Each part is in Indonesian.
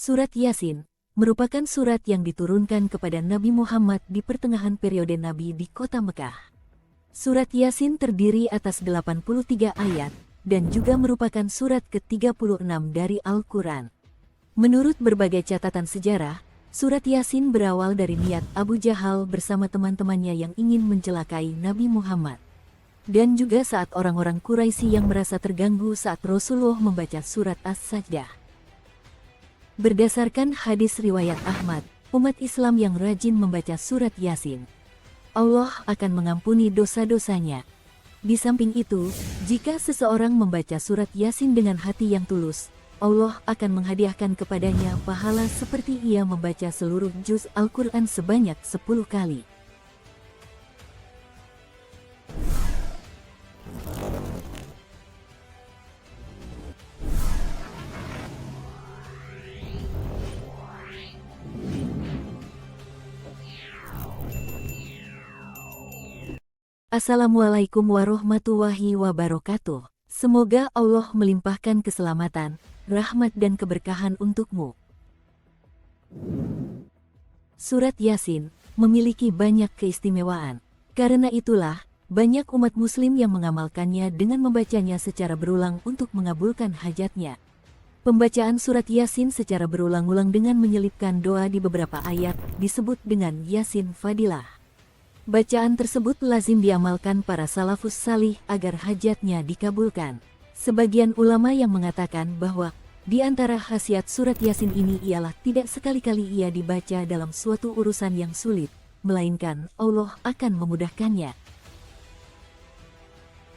Surat Yasin merupakan surat yang diturunkan kepada Nabi Muhammad di pertengahan periode Nabi di kota Mekah. Surat Yasin terdiri atas 83 ayat dan juga merupakan surat ke-36 dari Al-Quran. Menurut berbagai catatan sejarah, surat Yasin berawal dari niat Abu Jahal bersama teman-temannya yang ingin mencelakai Nabi Muhammad. Dan juga saat orang-orang Quraisy yang merasa terganggu saat Rasulullah membaca surat As-Sajdah. Berdasarkan hadis riwayat Ahmad, umat Islam yang rajin membaca surat Yasin, Allah akan mengampuni dosa-dosanya. Di samping itu, jika seseorang membaca surat Yasin dengan hati yang tulus, Allah akan menghadiahkan kepadanya pahala seperti ia membaca seluruh juz Al-Quran sebanyak 10 kali. Assalamualaikum warahmatullahi wabarakatuh. Semoga Allah melimpahkan keselamatan, rahmat dan keberkahan untukmu. Surat Yasin memiliki banyak keistimewaan. Karena itulah, banyak umat muslim yang mengamalkannya dengan membacanya secara berulang untuk mengabulkan hajatnya. Pembacaan surat Yasin secara berulang-ulang dengan menyelipkan doa di beberapa ayat disebut dengan Yasin Fadilah. Bacaan tersebut lazim diamalkan para salafus salih agar hajatnya dikabulkan. Sebagian ulama yang mengatakan bahwa di antara khasiat surat Yasin ini ialah tidak sekali-kali ia dibaca dalam suatu urusan yang sulit, melainkan Allah akan memudahkannya.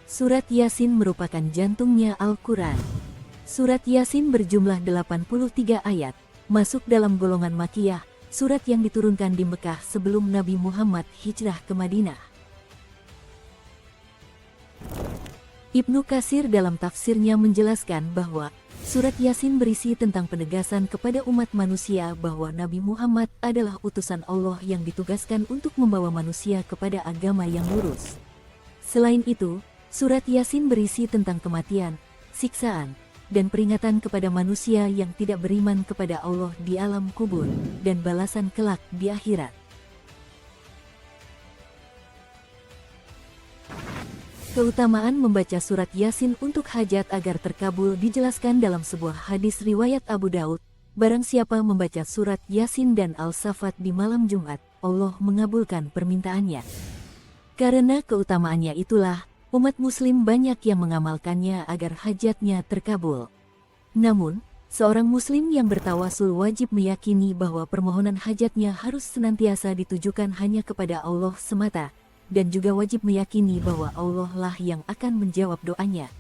Surat Yasin merupakan jantungnya Al-Quran. Surat Yasin berjumlah 83 ayat, masuk dalam golongan Makkiyah. Surat yang diturunkan di Mekah sebelum Nabi Muhammad hijrah ke Madinah. Ibnu Katsir dalam tafsirnya menjelaskan bahwa surat Yasin berisi tentang penegasan kepada umat manusia bahwa Nabi Muhammad adalah utusan Allah yang ditugaskan untuk membawa manusia kepada agama yang lurus. Selain itu, surat Yasin berisi tentang kematian, siksaan, dan peringatan kepada manusia yang tidak beriman kepada Allah di alam kubur, dan balasan kelak di akhirat. Keutamaan membaca surat Yasin untuk hajat agar terkabul dijelaskan dalam sebuah hadis riwayat Abu Daud. Barang siapa membaca surat Yasin dan Al-Safat di malam Jumat, Allah mengabulkan permintaannya. Karena keutamaannya itulah, umat muslim banyak yang mengamalkannya agar hajatnya terkabul. Namun, seorang muslim yang bertawasul wajib meyakini bahwa permohonan hajatnya harus senantiasa ditujukan hanya kepada Allah semata, dan juga wajib meyakini bahwa Allah lah yang akan menjawab doanya.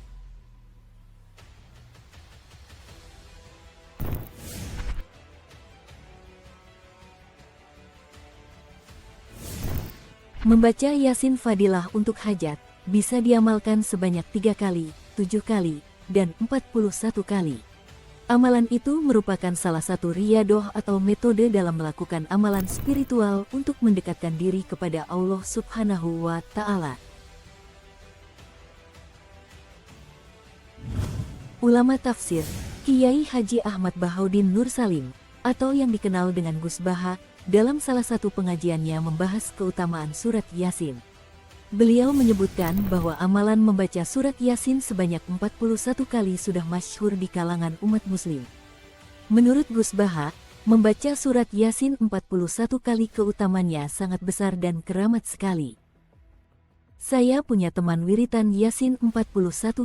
Membaca Yasin Fadilah untuk hajat bisa diamalkan sebanyak 3 kali, 7 kali, dan 41 kali. Amalan itu merupakan salah satu riyadoh atau metode dalam melakukan amalan spiritual untuk mendekatkan diri kepada Allah Subhanahu wa Ta'ala. Ulama tafsir, Kiai Haji Ahmad Bahauddin Nur Salim, atau yang dikenal dengan Gus Baha, dalam salah satu pengajiannya membahas keutamaan surat Yasin. Beliau menyebutkan bahwa amalan membaca surat Yasin sebanyak 41 kali sudah masyhur di kalangan umat muslim. Menurut Gus Baha, membaca surat Yasin 41 kali keutamannya sangat besar dan keramat sekali. Saya punya teman wiritan Yasin 41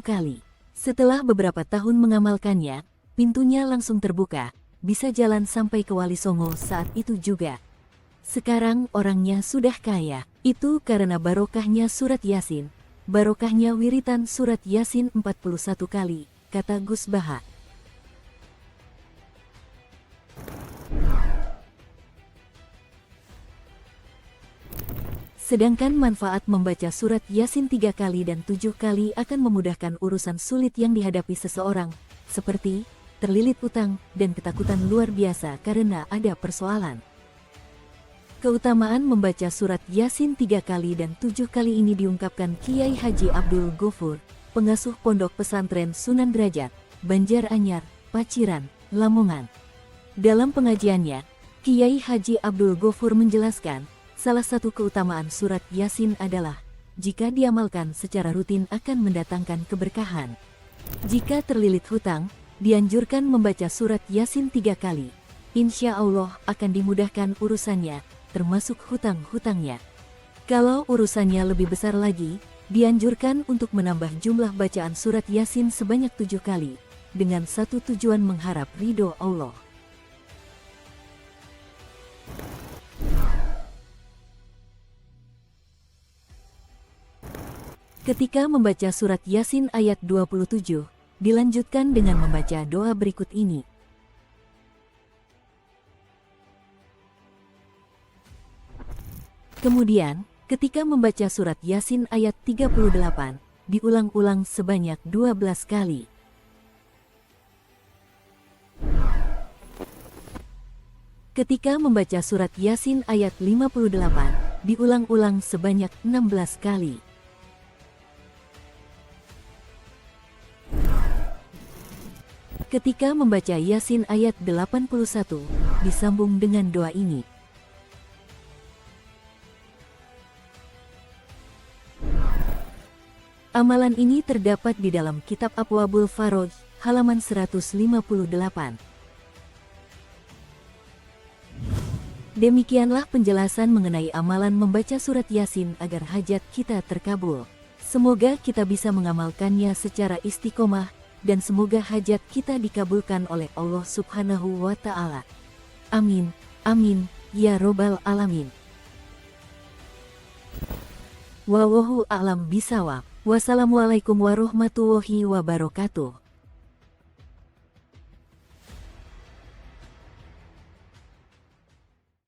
kali. Setelah beberapa tahun mengamalkannya, pintunya langsung terbuka, bisa jalan sampai ke Wali Songo saat itu juga. Sekarang orangnya sudah kaya, itu karena barokahnya surat Yasin, barokahnya wiritan surat Yasin 41 kali, kata Gus Baha. Sedangkan manfaat membaca surat Yasin 3 kali dan 7 kali akan memudahkan urusan sulit yang dihadapi seseorang, seperti terlilit utang dan ketakutan luar biasa karena ada persoalan. Keutamaan membaca surat Yasin 3 kali dan 7 kali ini diungkapkan Kiai Haji Abdul Ghafur, pengasuh Pondok Pesantren Sunan Derajat, Banjaranyar, Paciran, Lamongan. Dalam pengajiannya, Kiai Haji Abdul Ghafur menjelaskan, salah satu keutamaan surat Yasin adalah, jika diamalkan secara rutin akan mendatangkan keberkahan. Jika terlilit hutang, dianjurkan membaca surat Yasin 3 kali. Insya Allah akan dimudahkan urusannya, termasuk hutang-hutangnya. Kalau urusannya lebih besar lagi, dianjurkan untuk menambah jumlah bacaan surat Yasin sebanyak 7 kali, dengan satu tujuan mengharap ridho Allah. Ketika membaca surat Yasin ayat 27, dilanjutkan dengan membaca doa berikut ini. Kemudian, ketika membaca surat Yasin ayat 38, diulang-ulang sebanyak 12 kali. Ketika membaca surat Yasin ayat 58, diulang-ulang sebanyak 16 kali. Ketika membaca Yasin ayat 81, disambung dengan doa ini. Amalan ini terdapat di dalam kitab Abwabul Faraj, halaman 158. Demikianlah penjelasan mengenai amalan membaca surat Yasin agar hajat kita terkabul. Semoga kita bisa mengamalkannya secara istiqomah, dan semoga hajat kita dikabulkan oleh Allah Subhanahu wa Ta'ala. Amin, amin, ya Robbal Alamin. Wallahu a'lam bishawab. Wassalamualaikum warahmatullahi wabarakatuh.